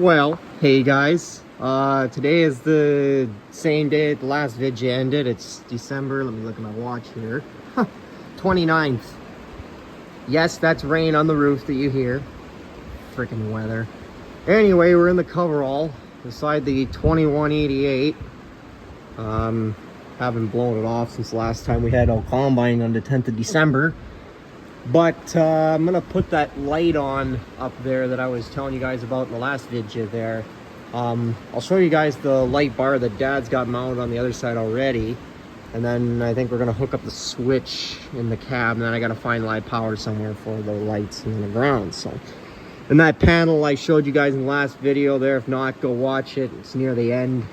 Well, hey guys. Today is the same day the last vid ended. It's December. Let me look at my watch here. 29th. Yes, that's rain on the roof that you hear. Freaking weather. Anyway, we're in the coverall beside the 2188. Haven't blown it off since the last time we had a combine on the 10th of December. But I'm gonna put that light on up there that I was telling you guys about in the last video there. I'll show you guys the light bar that Dad's got mounted on the other side already. And then I think we're gonna hook up the switch in the cab, and then I gotta find live power somewhere for the lights in the ground. So, and that panel I showed you guys in the last video there, if not, go watch it. It's near the end.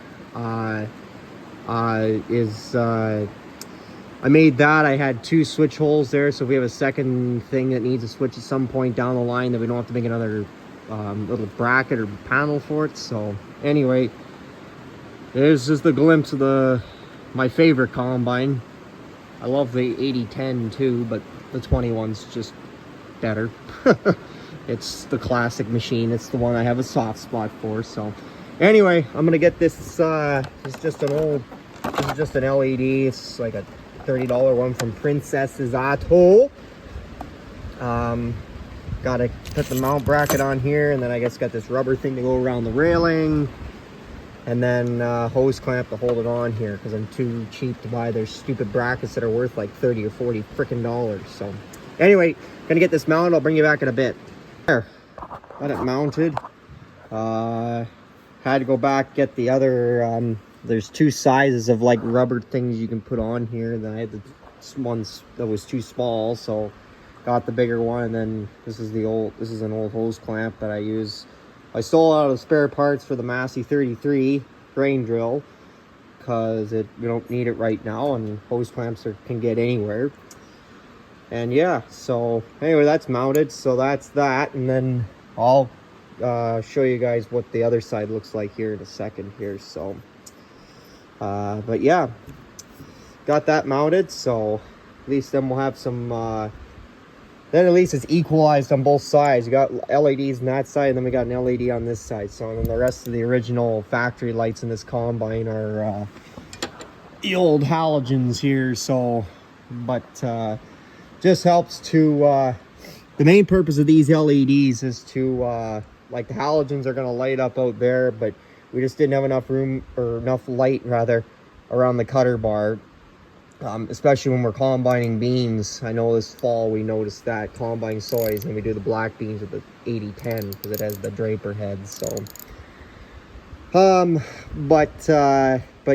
I made that. I had two switch holes there, so if we have a second thing that needs a switch at some point down the line, that we don't have to make another little bracket or panel for it. So anyway, there's just the glimpse of my favorite combine. I love the 8010 too, but the 21's just better. It's the classic machine. It's the one I have a soft spot for. So anyway, I'm gonna get this. This is just an LED. It's like a $30 one from Princess's Auto. Gotta put the mount bracket on here, and then I guess got this rubber thing to go around the railing, and then hose clamp to hold it on here because I'm too cheap to buy their stupid brackets that are worth like 30 or 40 freaking dollars. So anyway, gonna get this mounted. I'll bring you back in a bit. There, got it mounted. Had to go back, get the other there's two sizes of like rubber things you can put on here. Then I had the ones that was too small, so got the bigger one. And then this is an old hose clamp that I use. I stole out of the spare parts for the Massey 33 grain drill because we don't need it right now, and hose clamps can get anywhere. And yeah, so anyway, that's mounted. So that's that, and then I'll show you guys what the other side looks like here in a second here. So but yeah, got that mounted, so at least then we'll have some then at least it's equalized on both sides. You got LEDs on that side, and then we got an LED on this side. So then the rest of the original factory lights in this combine are the old halogens here. So but just helps to the main purpose of these LEDs is to like the halogens are going to light up out there, but we just didn't have enough room, or enough light rather, around the cutter bar, especially when we're combining beans. I know this fall we noticed that combining soys, and we do the black beans with the 8010 because it has the draper head. So but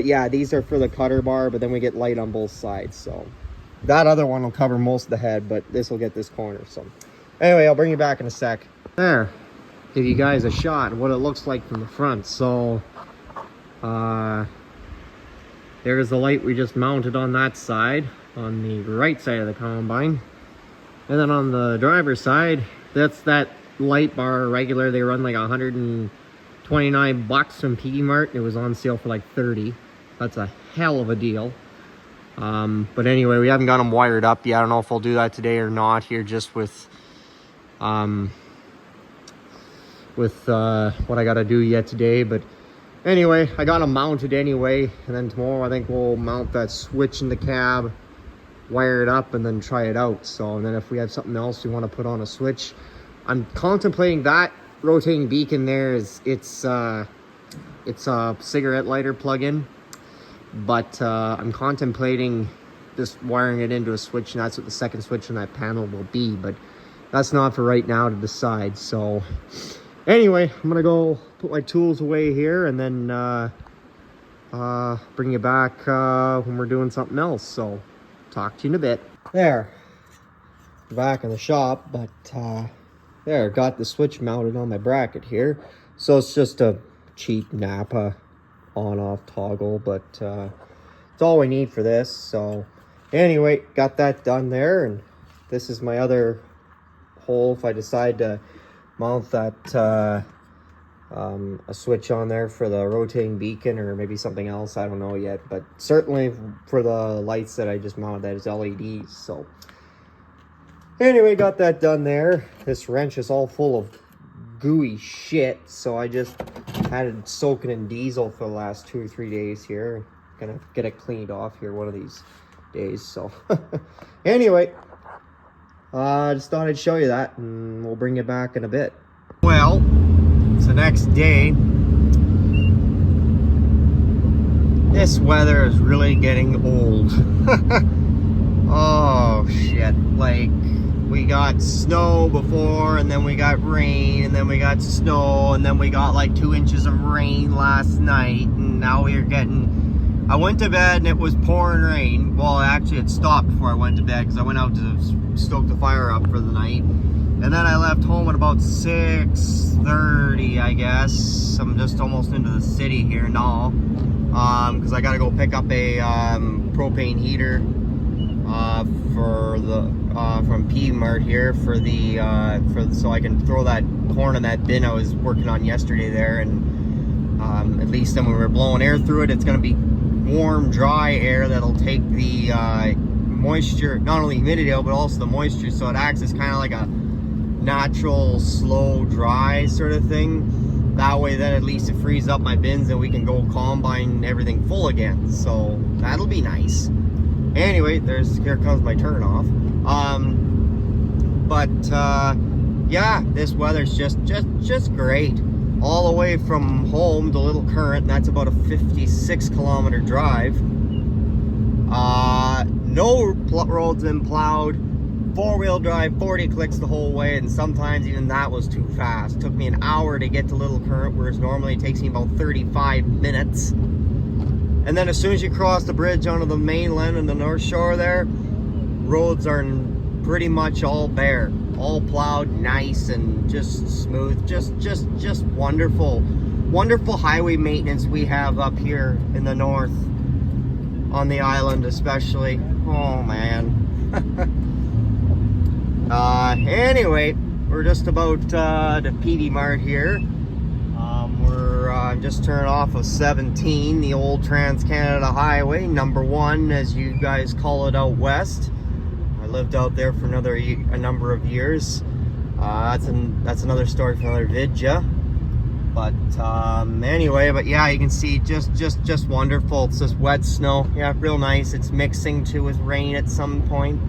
yeah, these are for the cutter bar, but then we get light on both sides. So that other one will cover most of the head, but this will get this corner. So anyway, I'll bring you back in a sec. There, give you guys a shot of what it looks like from the front. So there's the light we just mounted on that side, on the right side of the combine. And then on the driver's side, that's that light bar regular. They run like $129 from PD Mart. It was on sale for like 30. That's a hell of a deal. But anyway, we haven't got them wired up yet. I don't know if we'll do that today or not here, just with what I got to do yet today. But anyway, I got them mounted anyway, and then tomorrow I think we'll mount that switch in the cab, wire it up, and then try it out. So, and then if we have something else we want to put on a switch, I'm contemplating that rotating beacon there it's a cigarette lighter plug-in, but I'm contemplating just wiring it into a switch, and that's what the second switch on that panel will be. But that's not for right now to decide. So anyway, I'm gonna go put my tools away here, and then bring you back when we're doing something else. So talk to you in a bit. There, back in the shop, but there, got the switch mounted on my bracket here. So it's just a cheap Napa on-off toggle, but it's all we need for this. So anyway, got that done there, and this is my other hole if I decide to mount that a switch on there for the rotating beacon, or maybe something else. I don't know yet, but certainly for the lights that I just mounted, that is LEDs. So anyway, got that done there. This wrench is all full of gooey shit, so I just had it soaking in diesel for the last 2 or 3 days here. Gonna get it cleaned off here one of these days. So anyway, just thought I'd show you that, and we'll bring you back in a bit. Well, it's the next day. This weather is really getting old. Oh shit, like we got snow before, and then we got rain, and then we got snow, and then we got like 2 inches of rain last night, and now we're getting... I went to bed and it was pouring rain. Well, actually it stopped before I went to bed because I went out to stoke the fire up for the night. And then I left home at about 6:30, I guess. I'm just almost into the city here now. Because I gotta go pick up a propane heater for the from P-Mart here for the so I can throw that corn in that bin I was working on yesterday there, and at least then when we're blowing air through it, it's gonna be warm, dry air that'll take the moisture, not only humidity out, but also the moisture, so it acts as kind of like a natural, slow, dry sort of thing. That way then at least it frees up my bins and we can go combine everything full again, so that'll be nice. Anyway, here comes my turn off. Yeah, this weather's just great. All the way from home to Little Current, and that's about a 56-kilometer drive. No roads been plowed. 4-wheel drive, 40 clicks the whole way, and sometimes even that was too fast. Took me an hour to get to Little Current, whereas normally it takes me about 35 minutes. And then as soon as you cross the bridge onto the mainland and the North Shore there, roads are pretty much all bare, all plowed, nice and just smooth, just wonderful highway maintenance we have up here in the north, on the island especially. Oh man. Anyway, we're just about to PD Mart here. We're just turned off of 17, the old Trans-Canada Highway, #1, as you guys call it out west. I lived out there for a number of years. That's another story for another vidya. But anyway, but yeah, you can see just wonderful. It's just wet snow. Yeah, real nice. It's mixing too with rain at some point.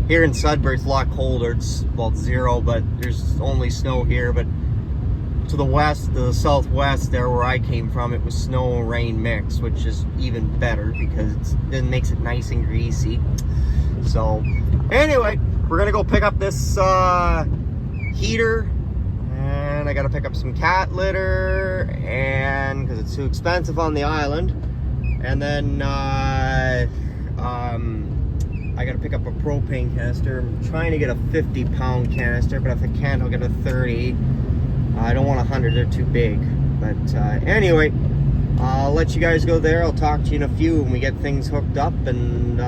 Here in Sudbury, it's a lot colder. It's, well, it's 0, but there's only snow here. But to the west, to the southwest, there where I came from, it was snow and rain mix, which is even better because it makes it nice and greasy. So, anyway, we're gonna go pick up this heater, and I gotta pick up some cat litter, and because it's too expensive on the island, and then I gotta pick up a propane canister. I'm trying to get a 50-pound canister, but if I can't, I'll get a 30. I don't want 100, they're too big. But anyway, I'll let you guys go there. I'll talk to you in a few when we get things hooked up and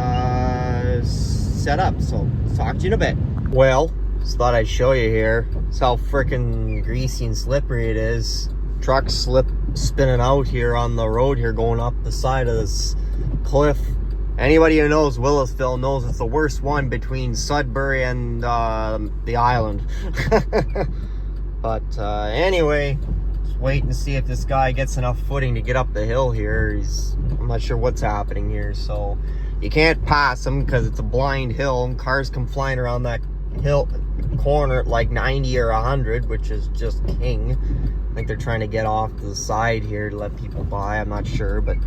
set up. So, talk to you in a bit. Well, just thought I'd show you here. It's how freaking greasy and slippery it is. Trucks spinning out here on the road here, going up the side of this cliff. Anybody who knows Willisville knows it's the worst one between Sudbury and the island. But anyway, just wait and see if this guy gets enough footing to get up the hill here. I'm not sure what's happening here, so you can't pass him because it's a blind hill, and cars come flying around that hill corner at like 90 or 100, which is just king. I think they're trying to get off to the side here to let people by. I'm not sure, but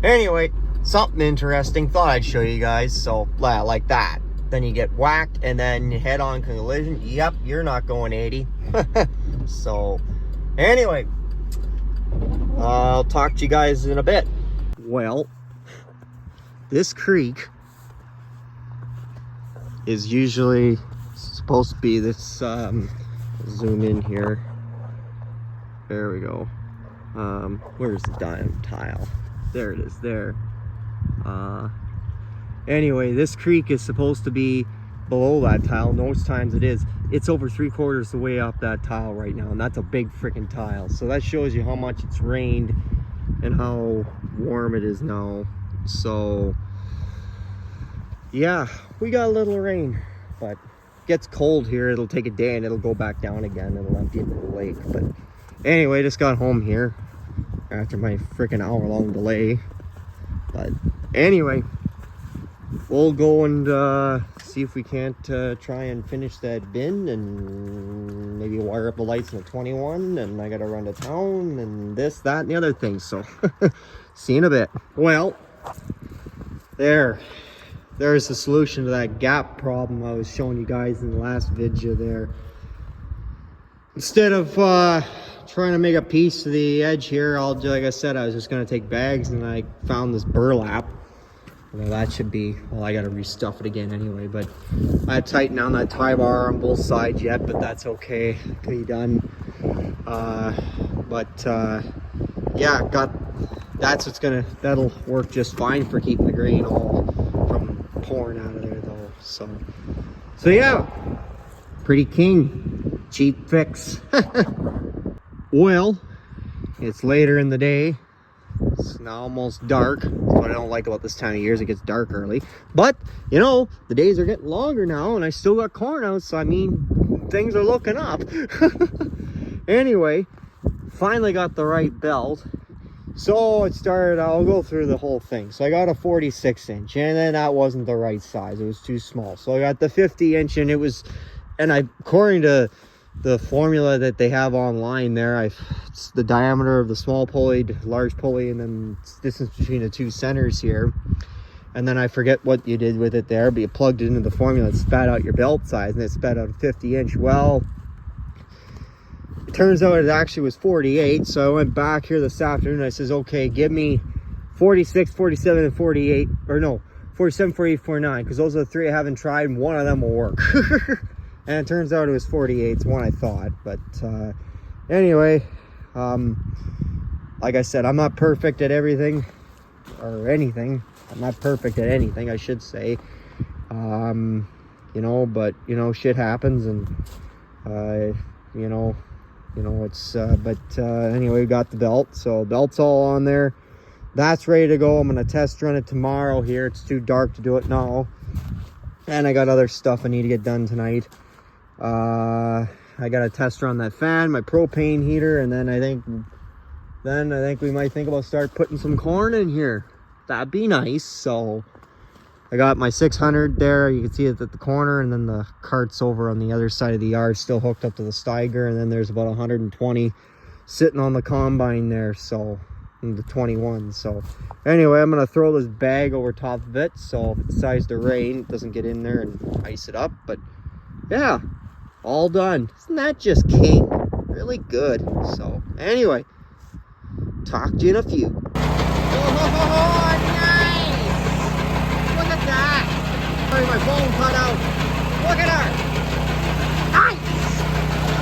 anyway, something interesting. Thought I'd show you guys. So, like that. Then you get whacked and then head-on collision. Yep, you're not going 80. So, anyway, I'll talk to you guys in a bit. Well, this creek is usually supposed to be this, zoom in here. There we go. Where's the damn tile? There it is, there. Anyway, this creek is supposed to be below that tile. Most times it is. It's over 3/4 the way up that tile right now, and that's a big freaking tile. So that shows you how much it's rained and how warm it is now. So yeah, we got a little rain, but gets cold here, it'll take a day and it'll go back down again. It'll empty into the lake. But anyway, just got home here after my freaking hour-long delay. But anyway, we'll go and see if we can't try and finish that bin and maybe wire up the lights in the 21. And I gotta run to town and this, that, and the other thing. So see you in a bit. Well, there's the solution to that gap problem I was showing you guys in the last video there. Instead of trying to make a piece to the edge here, like I said, I was just going to take bags, and I found this burlap. Well, that should be, well, I got to restuff it again anyway, but I tightened down that tie bar on both sides yet, but that's okay. Can be done. Yeah, that'll work just fine for keeping the grain all from pouring out of there though. So yeah, pretty king, cheap fix. Well, it's later in the day. It's now almost dark. That's what I don't like about this time of year, is it gets dark early. But, you know, the days are getting longer now, and I still got corn out, so I mean, things are looking up. Anyway, finally got the right belt. So it started, I'll go through the whole thing. So I got a 46-inch, and then that wasn't the right size. It was too small. So I got the 50-inch, and it was, according to the formula that they have online there, it's the diameter of the small pulley, large pulley, and then distance between the two centers here. And then I forget what you did with it there, but you plugged it into the formula, it spat out your belt size, and it spat out a 50-inch. Well, it turns out it actually was 48, so I went back here this afternoon, and I says, okay, give me 46, 47, and 48, or no, 47, 48, 49, because those are the three I haven't tried, and one of them will work. And it turns out it was 48, it's one I thought. But anyway, like I said, I'm not perfect at everything, or anything. I'm not perfect at anything, I should say. You know, but, you know, shit happens, and, it's, anyway, we got the belt. So belt's all on there. That's ready to go. I'm going to test run it tomorrow here. It's too dark to do it now. And I got other stuff I need to get done tonight. I got a test run that fan, my propane heater, and then I think we might think about start putting some corn in here. That'd be nice. So I got my 600 there. You can see it at the corner, and then the cart's over on the other side of the yard, still hooked up to the Steiger, and then there's about 120 sitting on the combine there, so the 21. So anyway, I'm gonna throw this bag over top of it, so if it decides to rain, it doesn't get in there and ice it up. But yeah, all done. Isn't that just king? Really good. So anyway, talk to you in a few. Oh, nice! Look at that! Sorry, my phone cut out. Look at her! Nice!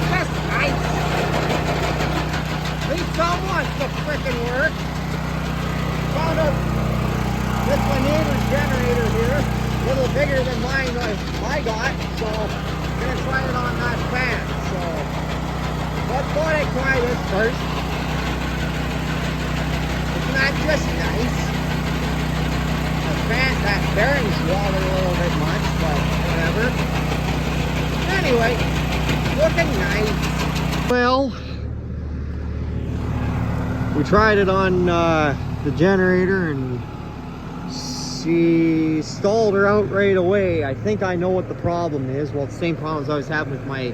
Just nice! At least someone's to frickin' work. Found out with my neighbor's generator here, a little bigger than mine I got, so I'm gonna try it on that fan. So let's go ahead and try this first. Isn't that just nice? The fan, that bearing's water a little bit much, but whatever. Anyway, looking nice. Well, we tried it on the generator, and she stalled her out right away. I think I know what the problem is. Well, it's the same problems I was having with my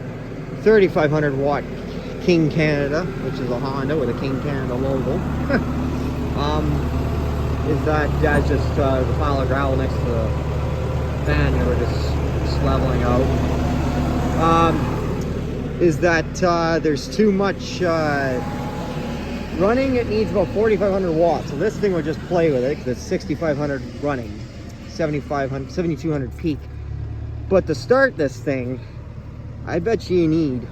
3500 watt King Canada, which is a Honda with a King Canada logo. Is that that's just the pile of gravel next to the fan that we're just leveling out. Is that there's too much running. It needs about 4,500 watts. So this thing will just play with it, because it's 6,500 running, 7,500, 7,200 peak. But to start this thing, I bet you need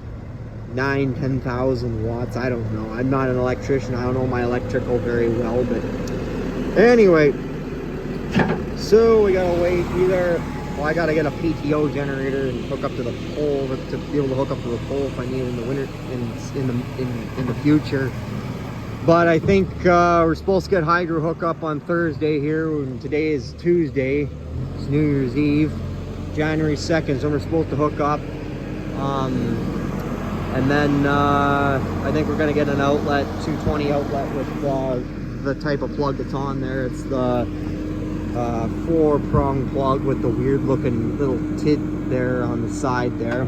10,000 watts. I don't know. I'm not an electrician. I don't know my electrical very well, but anyway, so we gotta wait either. Well, I gotta get a PTO generator and hook up to the pole to be able to hook up to the pole if I need it in the winter, in the future. But I think we're supposed to get hydro hookup on Thursday here, and today is Tuesday. It's New Year's Eve. January 2nd, so we're supposed to hook up. And then I think we're gonna get an outlet, 220 outlet with the type of plug that's on there. It's the 4-prong plug with the weird looking little tit there on the side there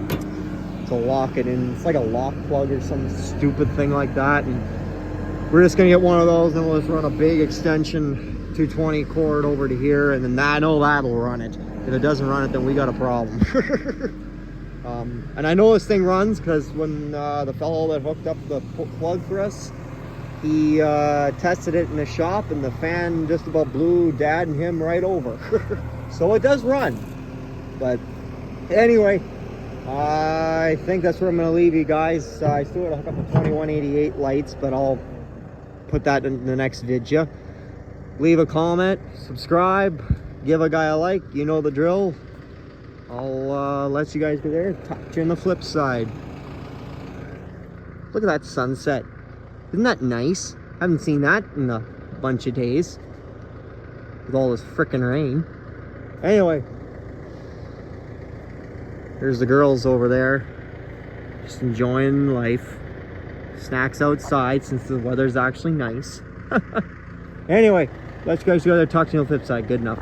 to lock it in. It's like a lock plug or some stupid thing like that. And we're just gonna get one of those, and we'll just run a big extension 220 cord over to here, and then I know that'll run it. If it doesn't run it, then we got a problem. And I know this thing runs because when the fellow that hooked up the plug for us, he tested it in the shop, and the fan just about blew Dad and him right over. So it does run. But anyway, I think that's where I'm going to leave you guys. I still got to hook up the 2188 lights, but I'll put that in the next video. Leave a comment, subscribe, give a guy a like, you know the drill. I'll let you guys go there. Talk to you on the flip side. Look at that sunset. Isn't that nice? Haven't seen that in a bunch of days with all this frickin' rain. Anyway, there's the girls over there just enjoying life. Snacks outside since the weather's actually nice. Anyway, let's go. Talk to you on the flip side. Good enough.